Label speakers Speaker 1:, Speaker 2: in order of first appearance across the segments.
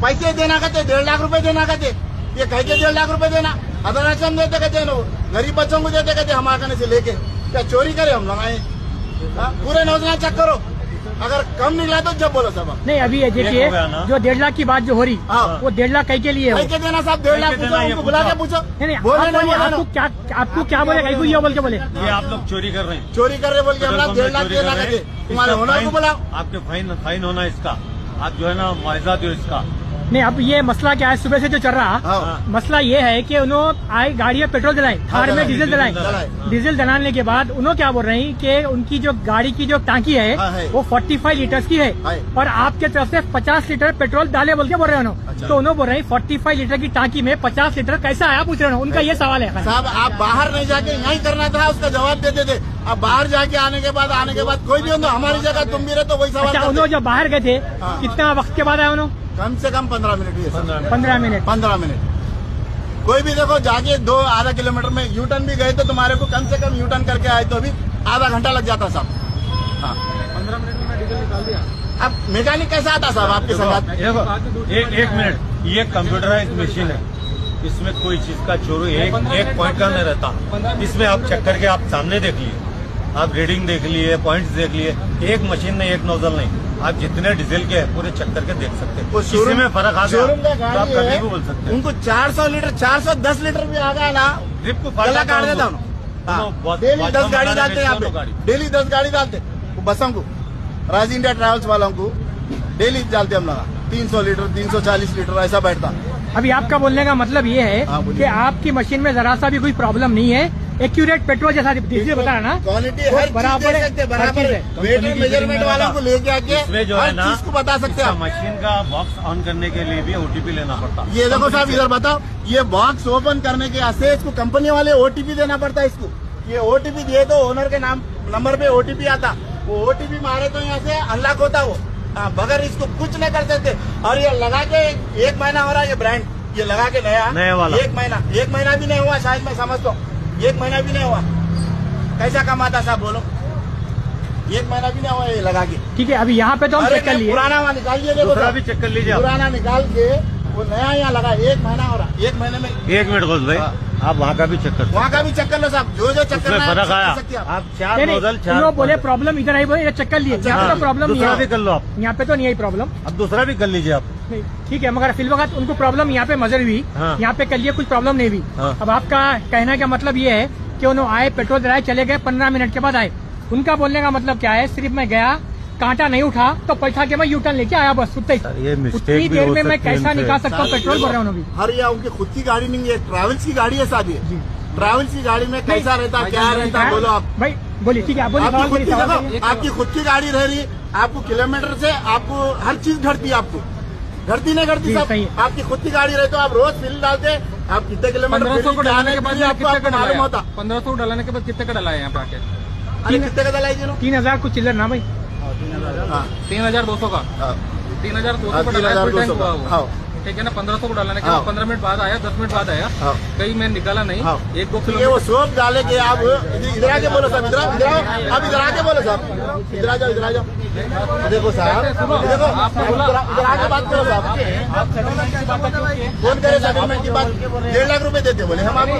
Speaker 1: पैसे देना कहते 1.5 लाख रुपए देना कहते, ये कह के 1.5 लाख रुपए देना, अदर आश्रम देते कहते हैं, गरीब बच्चों को देते कहते हमारे कहने से लेके, क्या चोरी करे हम लोग आए? पूरे नौजवान चेक करो, अगर कम निकला तो जब बोलो सब।
Speaker 2: नहीं अभी ये देखिए जो 1.5 लाख की बात जो हो रही, वो 1.5 लाख कहीं के लिए है?
Speaker 1: कह के देना साहब, 1.5 लाख पूछो, उनको बुला के पूछो।
Speaker 2: नहीं आपको क्या बोले, कहीं को ये बोल के बोले
Speaker 3: ये आप लोग चोरी कर रहे हैं,
Speaker 1: चोरी कर रहे बोल के हम लोग 1.5 लाख देना कहते, तुम्हारे ओनर को बुलाओ,
Speaker 3: आपके फाइन होना इसका, आप जो है ना मुआवजा दो इसका।
Speaker 2: नहीं अब ये मसला क्या है, सुबह से जो चल रहा मसला ये है कि उन्होंने आए गाड़ी में पेट्रोल डलाए, थार में डीजल डलाए, डीजल डलाने के बाद उन्होंने क्या बोल रहे हैं कि उनकी जो गाड़ी की जो टांकी है वो 45 लीटर्स की है और आपके तरफ से 50 लीटर पेट्रोल डाले बोल के बोल रहे हैं उन्होंने। तो उन्होंने बोल रहे हैं 45 लीटर की टांकी में 50 लीटर कैसा आया पूछ रहे हैं, उनका ये सवाल है।
Speaker 1: साहब आप बाहर नहीं जाके यहीं करना था, उसका जवाब देते थे। अब बाहर जाके आने के बाद कोई भी हो तो हमारी जगह तुम भी रहे तो वही सवाल।
Speaker 2: उन्होंने जो बाहर गए थे कितना वक्त के बाद आए उन्होंने?
Speaker 1: कम से कम 15 मिनट।
Speaker 2: 15 मिनट।
Speaker 1: कोई भी देखो जाके 2-2.5 किलोमीटर में यू टर्न भी गए तो तुम्हारे को कम से कम यू टर्न करके आए तो भी आधा घंटा लग जाता साहब। हाँ 15 मिनट में डीजल निकाल दिया। अब मैकेनिक कैसा आता साहब आपके साथ?
Speaker 3: एक मिनट, ये कंप्यूटराइज मशीन है, इसमें कोई चीज का चोरी एक पॉइंट का नहीं रहता। इसमें आप चेक करके आप सामने देख लिए, आप रीडिंग देख लिए, पॉइंट्स देख लिए, एक मशीन नहीं, एक नोजल नहीं, आप जितने डीजल के है पूरे चेक करके देख सकते हैं। किसी में फर्क आ गया तो आप कभी भी बोल सकते हैं।
Speaker 1: उनको 400 लीटर 410 लीटर भी आ गया ना,
Speaker 3: ड्रिप को
Speaker 1: गला काट देता हूँ। डेली 10 गाड़ी डालते हैं यहाँ पे, डेली 10 गाड़ी डालते बसों को, राज इंडिया ट्रैवल्स वालों को डेली डालते हम लोग 300 लीटर 340 लीटर ऐसा बैठता।
Speaker 2: अभी आपका बोलने का मतलब ये है कि आपकी मशीन में जरा सा भी कोई प्रॉब्लम नहीं है, एक्यूरेट पेट्रोल जैसा डीजल बता रहा ना,
Speaker 1: क्वालिटी हर बराबर है, वेट और मेजरमेंट वालों को लेके आके हर चीज को बता सकते हैं।
Speaker 3: मशीन का बॉक्स ऑन करने के लिए भी ओटीपी लेना पड़ता।
Speaker 1: ये देखो साहब इधर बताओ, ये बॉक्स ओपन करने के वास्ते इसको कंपनी वाले ओटीपी देना पड़ता है। इसको ये ओटीपी दिए तो ओनर के नाम नंबर पे ओटीपी आता, वो ओटीपी मारे तो यहाँ से अनलॉक होता वो, बगैर इसको कुछ नहीं कर सकते। और ये लगा के 1 महीना हो रहा है, ये ब्रांड ये लगा के नया वाला 1 महीना भी नहीं हुआ, शायद मैं समझता हूँ 1 महीना भी नहीं हुआ। कैसा कमाता साहब बोलो, 1 महीना भी नहीं हुआ ये लगा के।
Speaker 2: ठीक है अभी यहाँ पे तो हम चेक कर लिए,
Speaker 1: पुराना वाला निकाल लीजिए,
Speaker 3: दूसरा भी चेक कर लीजिए,
Speaker 1: पुराना निकाल के वो नया यहाँ लगा 1 महीना हो रहा, 1 महीने में।
Speaker 3: 1 मिनट खोज भाई, आप वहाँ का भी चेक कर,
Speaker 1: वहाँ का भी चेक कर लो साहब, जो चेक करना
Speaker 3: फर्क आया। आप 4 नोजल 4
Speaker 2: बोले प्रॉब्लम इधर आई, बोले चेक कर लिए, यहाँ पे तो प्रॉब्लम नहीं
Speaker 3: दूसरा भी कर लो आप,
Speaker 2: यहाँ पे तो नहीं आई प्रॉब्लम,
Speaker 3: अब दूसरा भी कर लीजिए आप।
Speaker 2: ठीक है मगर फिल वक्त उनको प्रॉब्लम यहाँ पे मजर हुई, यहाँ पे कर लिए कुछ प्रॉब्लम नहीं हुई। अब आपका कहने का मतलब ये है कि उन्होंने आए पेट्रोल डलाए चले गए, 15 मिनट के बाद आए। उनका बोलने का मतलब क्या है, सिर्फ मैं गया कांटा नहीं उठा तो पैसा के मैं यू टर्न लेके आया बस, उतना ही। उतनी देर में मैं कैसा निकाल सकता हूँ पेट्रोल बोल रहा हूँ।
Speaker 1: हर या उनकी खुद की गाड़ी नहीं है, ट्रैवल्स की गाड़ी है साहब। ये ट्रैवल्स की गाड़ी में कैसा रहता क्या रहता बोलो आप
Speaker 2: भाई, बोलिए। ठीक है
Speaker 1: आपकी खुद की गाड़ी रह रही, आपको किलोमीटर से आपको हर चीज घटती है, आपको घटती नहीं घटती सब। आपकी खुद की गाड़ी रहे तो आप रोज बिल डालते, आप कितने किलोमीटर
Speaker 4: 1500 को डालने के बाद
Speaker 1: आपको मालूम होता।
Speaker 4: 1500 को डालने के बाद कितने का डलाए यहाँ पे आके?
Speaker 1: कितने का डलाई
Speaker 2: 3000 कुछ चिल्लर ना भाई,
Speaker 4: 3200 का 3200 का डलाया, ठीक है ना। 1500 को डालने के बाद 15 मिनट बाद आया, 10 मिनट बाद आया, कहीं मैं निकाला नहीं, 1-2 किलो
Speaker 1: वो सोप डाले के आप इधर आके बोलो साहब, आप इधर आके बोलो साहब, इधर आ जाओ। देखो साहब, देखो इधर आके बात करो साहब। कौन करे सेटलमेंट की बात? 1.5 लाख रुपए देते बोले हम आपको,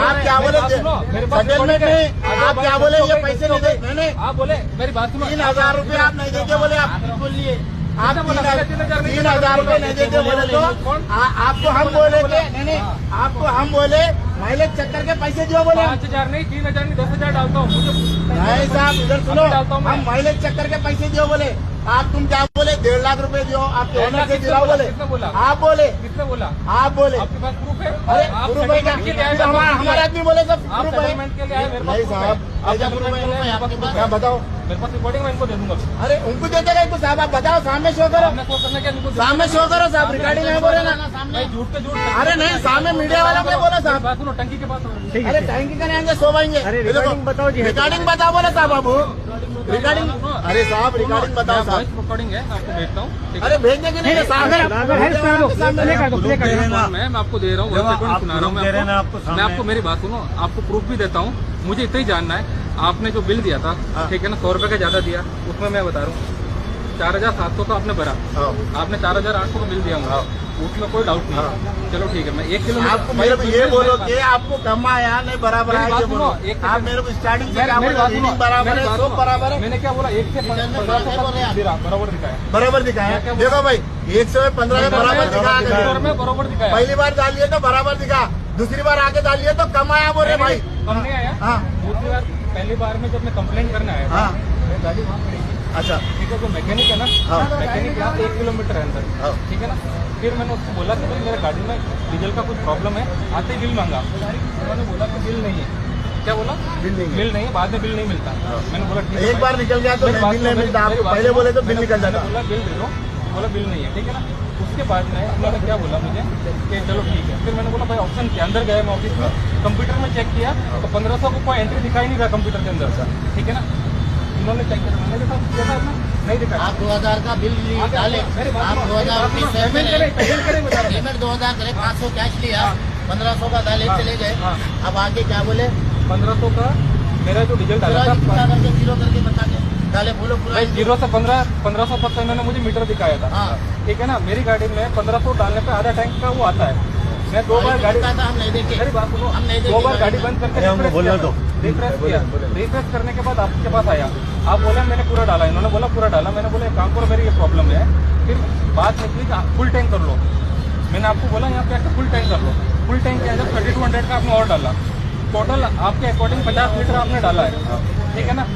Speaker 1: आप क्या बोले सेटलमेंट नहीं, आप क्या बोले ये पैसे नहीं दे, नहीं
Speaker 4: आप बोले मेरी बात सुनो,
Speaker 1: 3000 रुपए आप नहीं देते बोले, आप बोलिए आप 3,000 रुपए नहीं देते बोले तो आपको हम बोले कि नहीं, आपको हम बोले माइलेज चेक करके पैसे दियो बोले।
Speaker 4: 5000 नहीं, 3000 नहीं, 10,000 डालता हूँ।
Speaker 1: नहीं साहब इधर सुनो, हम माइलेज चेक करके पैसे दियो बोले, आप तुम क्या बोले 1.5 लाख रुपए दियो, आपके ओनर से दिलाओ बोले, आप बोले,
Speaker 4: किसने बोला?
Speaker 1: आप बोले।
Speaker 4: आपके पास प्रूफ है?
Speaker 1: अरे प्रूफ है क्या? हमारे आदमी बोले सब प्रूफ है। नहीं साहब ऐसा प्रूफ है, क्या बताओ?
Speaker 4: मेरे पास रिकॉर्डिंग मैं इनको दे दूंगा।
Speaker 1: अरे उनको दे देगा इनको साहब, आप बताओ, सामने शो करो, सामने शो करो साहब, रिकॉर्डिंग नहीं बोले ना सामने,
Speaker 4: झूठ पे झूठ।
Speaker 1: अरे नहीं सामने मीडिया वालों ने बोला साहब,
Speaker 4: बात सुनो, टंकी के पास।
Speaker 1: अरे टैंकी का नहीं आएंगे, सो आएंगे।
Speaker 2: रिकॉर्डिंग बताओ जी,
Speaker 1: रिकॉर्डिंग बताओ बोले साहब, बाबू रिकॉर्डिंग। अरे साहब रिकॉर्डिंग बताओ साहब,
Speaker 4: रिकॉर्डिंग है आपको भेजता हूँ।
Speaker 1: अरे भेजने के नहीं साहब,
Speaker 4: मैं आपको दे रहा हूँ, सुना रहा हूँ मैं आपको, मेरी बात सुनो, आपको प्रूफ भी देता हूँ। मुझे इतना ही जानना है, आपने जो बिल दिया था, ठीक है ना, 100 रुपए का ज्यादा दिया, उसमें मैं बता रहा हूँ 4700 का आपने भरा, आपने 4800 का बिल दिया मुझे, उसमें कोई डाउट नहीं है। चलो ठीक है, मैं 1 किलोमीटर
Speaker 1: आपको मेरे को ये बोलो कि आपको कम आया नहीं बराबर
Speaker 4: मेरी
Speaker 1: है,
Speaker 4: बात
Speaker 1: ये बोलो।
Speaker 4: सुनो, एक
Speaker 1: आप मेरे को स्टार्टिंग से क्या
Speaker 4: मेरी
Speaker 1: बोला,
Speaker 4: बात सुनो,
Speaker 1: रीडिंग बराबर
Speaker 4: मेरी
Speaker 1: है,
Speaker 4: बात
Speaker 1: सब
Speaker 4: सुनो।
Speaker 1: बराबर है,
Speaker 4: मैंने क्या बोला, 1 से 15 बराबर दिखाया।
Speaker 1: बराबर दिखाया। देखो भाई 1 से 15 में बराबर दिखा,
Speaker 4: में बराबर दिखाया।
Speaker 1: पहली बार डालिए तो बराबर दिखा, दूसरी बार आके डालिए तो कम आया बोल रहे भाई।
Speaker 4: कम नहीं आया।
Speaker 1: हाँ।
Speaker 4: दूसरी बार, पहली बार में जब मैं कंप्लेंट करने आया था,
Speaker 1: हाँ।
Speaker 4: मैं गाड़ी वहाँ खड़ी थी।
Speaker 1: अच्छा
Speaker 4: ठीक है, जो मैकेनिक है ना,
Speaker 1: हाँ।
Speaker 4: मैकेनिक यहाँ से 1 किलोमीटर है अंदर,
Speaker 1: हाँ।
Speaker 4: ठीक है ना। फिर मैंने उसको बोला कि भाई मेरे गाड़ी में डीजल का कुछ प्रॉब्लम है, आते ही बिल मांगा। उन्होंने बोला कि बिल नहीं है। क्या बोला?
Speaker 1: बिल नहीं है।
Speaker 4: बिल नहीं है, बाद में बिल नहीं मिलता। मैंने बोला ठीक है
Speaker 1: एक
Speaker 4: भाई।
Speaker 1: बार निकल गया तो
Speaker 4: मेरी बात
Speaker 1: बिल नहीं
Speaker 4: सुनो,
Speaker 1: मिलता,
Speaker 4: मेरी
Speaker 1: आपको
Speaker 4: बात
Speaker 1: पहले
Speaker 4: सुनो।
Speaker 1: बोले तो बिल
Speaker 4: मैंने
Speaker 1: निकल जाता।
Speaker 4: बोला बिल दे दो, बोला बिल नहीं है, ठीक है ना। उसके बाद में उन्होंने क्या बोला मुझे कि चलो ठीक है। फिर मैंने बोला भाई ऑप्शन के अंदर गए मैं ऑफिस में, कंप्यूटर में चेक किया तो 1500 को कोई एंट्री दिखाई नहीं रहा कंप्यूटर के अंदर, ठीक है ना। उन्होंने चेक किया, मैंने देखा नहीं दिखा।
Speaker 5: आप 2000 का बिल डाले, आप 2000 रुपये पेमेंट 2000 करे, 500 कैश लिया, 1500 का डाले, चले गए। अब आगे क्या बोले,
Speaker 4: 1500 का मेरा जो डीजल डाला था,
Speaker 5: पूरा करके 0 करके बता के डाले, बोलो पूरा
Speaker 4: भाई 0 से 1500 तक का इन्होंने मुझे मीटर दिखाया था,
Speaker 5: हाँ।
Speaker 4: ठीक है ना। मेरी गाड़ी में 1500 डालने पे आधा टैंक का वो आता है। मैं 2 बार गाड़ी,
Speaker 5: था, हम नहीं देखे,
Speaker 4: मेरी बात सुनो,
Speaker 5: हम नहीं
Speaker 4: 2 बार
Speaker 5: देखे
Speaker 4: गाड़ी बंद करके
Speaker 3: हमको बोलना दो।
Speaker 4: रिफ्रेश किया, रिफ्रेश करने के बाद आपके पास आया, आप बोले मैंने पूरा डाला, इन्होंने बोला पूरा डाला। मैंने बोला एक काम करो, मेरी ये प्रॉब्लम है। फिर बात निकली कि फुल टैंक कर लो। मैंने आपको बोला यहाँ पे आके फुल टैंक कर लो। फुल टैंक के अंदर 3200 का आपने और डाला, टोटल आपके अकॉर्डिंग 50 लीटर आपने डाला है, ठीक है ना।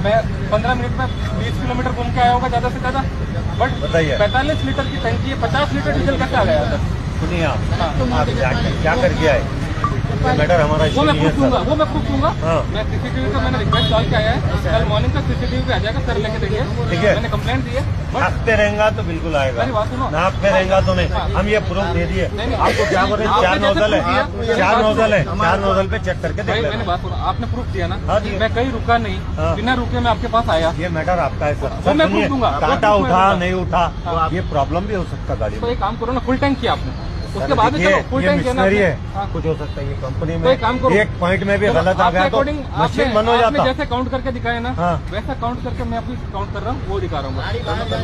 Speaker 4: मैं 15 मिनट में 20 किलोमीटर घूम के आया होगा ज्यादा से ज्यादा, बट
Speaker 3: बताइए।
Speaker 4: 45 लीटर की टंकी है, 50 लीटर डीजल कैसे आ गया अंदर?
Speaker 3: सुनिए आप
Speaker 4: हाँ।
Speaker 3: क्या करके आए, मैटर हमारा
Speaker 4: वो
Speaker 3: इशू
Speaker 4: मैं
Speaker 3: नहीं है
Speaker 4: प्रूफ दूंगा,
Speaker 3: सर।
Speaker 4: वो मैं प्रूफ दूंगा।
Speaker 3: हाँ।
Speaker 4: मैं सीसीटीवी का मैंने रिक्वेस्ट डाल के आया है, कल मॉर्निंग तक सीसीटीवी पे आ जाएगा, सर लेके देखिए।
Speaker 3: ठीक है।
Speaker 4: मैंने कंप्लेंट दी है, बट
Speaker 3: नापते रहेगा तो बिल्कुल आएगा,
Speaker 4: मेरी बात सुनो।
Speaker 3: नापते रहेगा तो नहीं। हम ये प्रूफ दे दिए
Speaker 4: नहीं, नहीं।
Speaker 3: आपको, क्या बोल रहे हैं,
Speaker 4: आपने
Speaker 3: 4
Speaker 4: जैसे
Speaker 3: नोजल है,
Speaker 4: प्रूफ दिया,
Speaker 3: 4 नोजल है,
Speaker 1: हमारे
Speaker 3: 4 नोजल पे चेक करके
Speaker 4: भाई
Speaker 3: देख
Speaker 4: मैंने
Speaker 3: लेना।
Speaker 4: बात सुनो, आपने प्रूफ दिया ना,
Speaker 3: हाँ, दिया।
Speaker 4: मैं कहीं रुका नहीं,
Speaker 3: हाँ।
Speaker 4: बिना रुके मैं आपके पास आया।
Speaker 3: ये मैटर आपका है सर।
Speaker 4: वो
Speaker 3: सर
Speaker 4: मैं
Speaker 3: सुनिए,
Speaker 4: प्रूफ दूंगा, वो
Speaker 3: कांटा
Speaker 4: प्रूफ मैं
Speaker 3: उठा
Speaker 4: दूंगा।
Speaker 3: नहीं उठा,
Speaker 4: हाँ।
Speaker 3: ये प्रॉब्लम भी हो सकता गाड़ी
Speaker 4: तो
Speaker 3: में।
Speaker 4: एक काम करो ना, फुल टैंक किया आपने, उसके
Speaker 3: सर,
Speaker 4: बाद में
Speaker 3: देखिए,
Speaker 4: चलो फुल
Speaker 3: ये
Speaker 4: टैंक किया ना
Speaker 3: मिशनरी है,
Speaker 4: आपने। हाँ।
Speaker 3: कुछ हो सकता है ये कंपनी
Speaker 4: तो एक काम करो,
Speaker 3: में एक पॉइंट में भी
Speaker 4: चलो,
Speaker 3: गलत आ
Speaker 4: आपके
Speaker 3: गया तो
Speaker 4: according
Speaker 3: मशीन बंद हो
Speaker 4: आपने
Speaker 3: जाता।
Speaker 4: जैसे काउंट करके दिखाया ना,
Speaker 3: हाँ।
Speaker 4: वैसा काउंट करके मैं अभी काउंट कर रहा हूँ, वो दिखा रहा हूँ।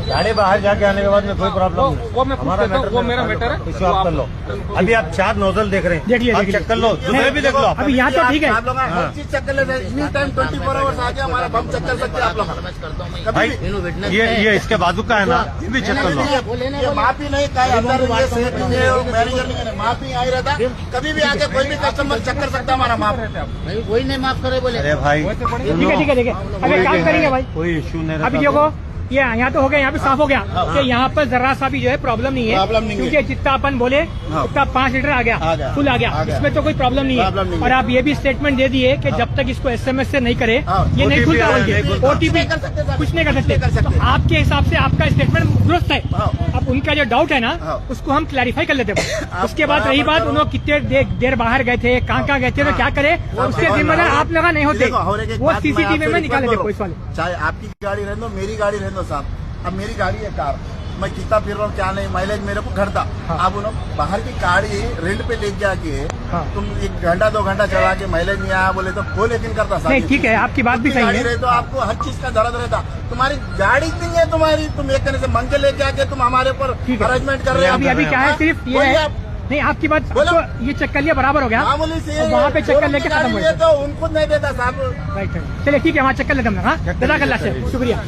Speaker 3: गाड़ी बाहर जाके आने के बाद में कोई प्रॉब्लम नहीं।
Speaker 4: वो मैं पूछ लेता हूँ, वो मेरा मैटर है।
Speaker 3: इसे आप कर लो। अभी आप 4 नोजल देख रहे हैं,
Speaker 2: देखिए,
Speaker 3: आप
Speaker 2: देखिए।
Speaker 3: चेक कर लो, सुबह भी देख लो आप।
Speaker 2: अभी यहाँ तो ठीक है।
Speaker 1: आप लोग हर चीज चेक कर लेते हैं, एनी टाइम 24 आवर्स आके हमारा बम चेक कर सकते हैं आप लोग
Speaker 5: करता हूँ मैं।
Speaker 1: कभी
Speaker 3: भाई
Speaker 1: भी।
Speaker 5: इन्हों witness
Speaker 3: ये इसके बाजू का है ना, ये भी चेक कर लो।
Speaker 1: ये माफी नहीं का अंदर ये सेफ नहीं है, मैनेजर नहीं है, माफी आई रहता, कभी भी आके कोई भी कस्टमर चेक कर सकता है हमारा माफ।
Speaker 5: नहीं, वही नहीं माफ करे बोले।
Speaker 3: अरे भाई
Speaker 2: ठीक है ठीक है ठीक है, अब एक काम करेंगे भाई,
Speaker 3: कोई इशू नहीं
Speaker 2: अभी
Speaker 3: रहता।
Speaker 2: देखो ये यहाँ तो हो गया, यहाँ पे साफ हो गया कि यहाँ पर जरा सा भी जो है प्रॉब्लम नहीं
Speaker 1: प्रॉब्लम
Speaker 2: है,
Speaker 1: नहीं है।
Speaker 2: क्योंकि जितना अपन बोले
Speaker 1: हाँ।
Speaker 2: उतना 5 लीटर आ गया, फुल आ गया, इसमें तो कोई प्रॉब्लम नहीं
Speaker 1: प्रॉब्लम नहीं
Speaker 2: है।
Speaker 1: है।
Speaker 2: और आप ये भी स्टेटमेंट दे दिए कि जब तक इसको SMS से नहीं करे
Speaker 1: हाँ,
Speaker 2: ये नहीं
Speaker 3: OTP
Speaker 2: खुलता,
Speaker 3: नहीं
Speaker 2: बोल
Speaker 3: खुलता।
Speaker 2: के OTP
Speaker 1: नहीं कर सकते साहब।
Speaker 2: कुछ नहीं कर
Speaker 1: नहीं कर
Speaker 2: सकते।
Speaker 1: सकते।
Speaker 2: तो आपके हिसाब से आपका स्टेटमेंट दुरुस्त है।
Speaker 1: हाँ।
Speaker 2: अब उनका जो डाउट है ना
Speaker 1: हाँ।
Speaker 2: उसको हम क्लैरिफाई कर लेते हैं।
Speaker 1: आप
Speaker 2: उसके बाद रही
Speaker 1: बराबर
Speaker 2: बात
Speaker 1: करो।
Speaker 2: उन्होंने कितने देर बाहर गए थे, कहाँ गए थे, तो क्या करे, उसके जिम्मेदार आप लोग नहीं होते,
Speaker 1: देखो, और एक
Speaker 2: वो
Speaker 1: बात मैं
Speaker 2: CCTV
Speaker 1: आपसे
Speaker 2: में
Speaker 1: रिक्वेस्ट
Speaker 2: निकाले थे
Speaker 1: करूं।
Speaker 2: पुलिस वाले।
Speaker 1: चाहे आपकी गाड़ी रहने दो, मेरी गाड़ी रहने दो साहब, अब मेरी गाड़ी है कार, मैं कितना फिर रहा हूँ क्या नहीं, माइलेज मेरे को घटता।
Speaker 2: हाँ।
Speaker 1: अब उन्होंने बाहर की गाड़ी रेंट पे लेके आके
Speaker 2: हाँ।
Speaker 1: तुम 1 घंटा 2 घंटा चला के माइलेज नहीं आया बोले तो वो लेकिन करता साहब।
Speaker 2: नहीं ठीक है, आपकी बात भी
Speaker 1: अपनी
Speaker 2: सही
Speaker 1: गाड़ी
Speaker 2: है।
Speaker 1: रहे तो आपको हर चीज का दर्द रहता, तुम्हारी गाड़ी नहीं है तुम्हारी, तुम एक तरह से मंग के लेके आके तुम हमारे ऊपर
Speaker 2: ठीक है।
Speaker 1: अरेंजमेंट कर रहे हो।
Speaker 2: अभी क्या है, सिर्फ ये
Speaker 1: बोलिए
Speaker 2: है,
Speaker 1: आप।
Speaker 2: नहीं आपकी बात
Speaker 1: बोलो।
Speaker 2: तो ये चेक कर लिया, बराबर हो गया,
Speaker 1: मामूली से
Speaker 2: और वहाँ पे चक्कर लेके खत्म हो गया।
Speaker 1: तो उनको नहीं देता साहब।
Speaker 2: राइट राइट, चलिए ठीक है, वहाँ चक्कर लेते हम लोग। हाँ, जज़ाकल्लाह से, शुक्रिया।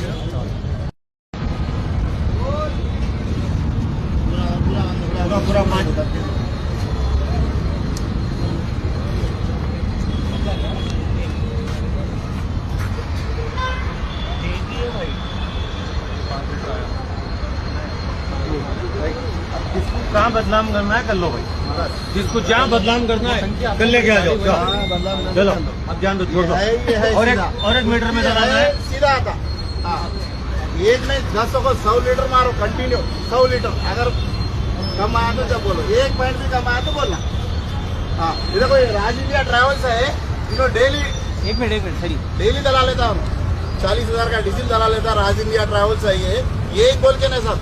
Speaker 3: पूरा 5 कहाँ बदनाम करना है कर लो भाई, जिसको जहाँ बदनाम करना है कर लेके आ जाओ, जाओ। चलो अब ध्यान दो, छोड़ दो।
Speaker 1: ये है
Speaker 3: और
Speaker 1: सीधा।
Speaker 3: एक मीटर में लगाना है।
Speaker 1: सीधा आता। हाँ, एक में 10 को 100 लीटर मारो कंटिन्यू, 100 लीटर। अगर कम आया तो जब बोलो, 1 पॉइंट भी कम आया तो बोलना। हाँ, ये देखो ये राज इंडिया ट्रैवल्स है, इन्होंने
Speaker 5: एक मिनट सही।
Speaker 1: डेली दला लेता हूँ, 40,000 का डीजल दला लेता। राज इंडिया ट्रैवल्स है ये एक बोल के नहीं सब,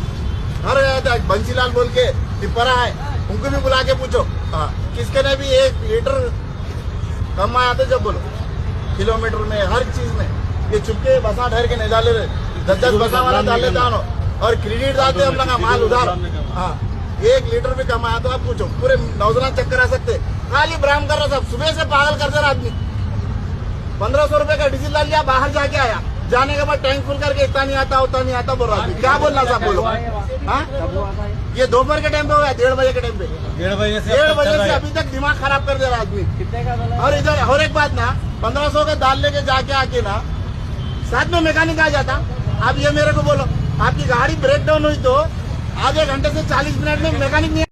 Speaker 1: हर गया था बंसीलाल बोल के टिप्परा है, उनको भी बुला के पूछो। हाँ, किसके ने भी 1 लीटर कम आया तो जब बोलो, किलोमीटर में हर चीज में। ये चुपके बसा ढर के नहीं डाले रहे, 10 बसा वाला डाल लेता हूँ, और क्रेडिट डालते हम लोग माल उधार। हाँ, 1 लीटर भी कम आया तो आप पूछो, पूरे नौजवान चक्कर आ सकते। खाली ब्राम कर रहा सब, सुबह से पागल कर दे रहा आदमी। 1500 रुपए का डीजल डाल लिया, बाहर जाके आया, जाने के बाद टैंक फुल करके इतना नहीं आता उतना नहीं आता बोल रहा आदमी। क्या बोलना साहब बोलो। हाँ, ये दोपहर के टाइम पे हो गया, 1:30 बजे के टाइम पे, 1:30 बजे से अभी तक दिमाग खराब कर दे रहा आदमी। और इधर और एक बात ना, 1500 का दाल लेके जाके आके ना साथ में मैकेनिक आ जाता। आप ये मेरे को बोलो, आपकी गाड़ी ब्रेक डाउन हुई तो आधे घंटे से 40 मिनट में मैकेनिक नहीं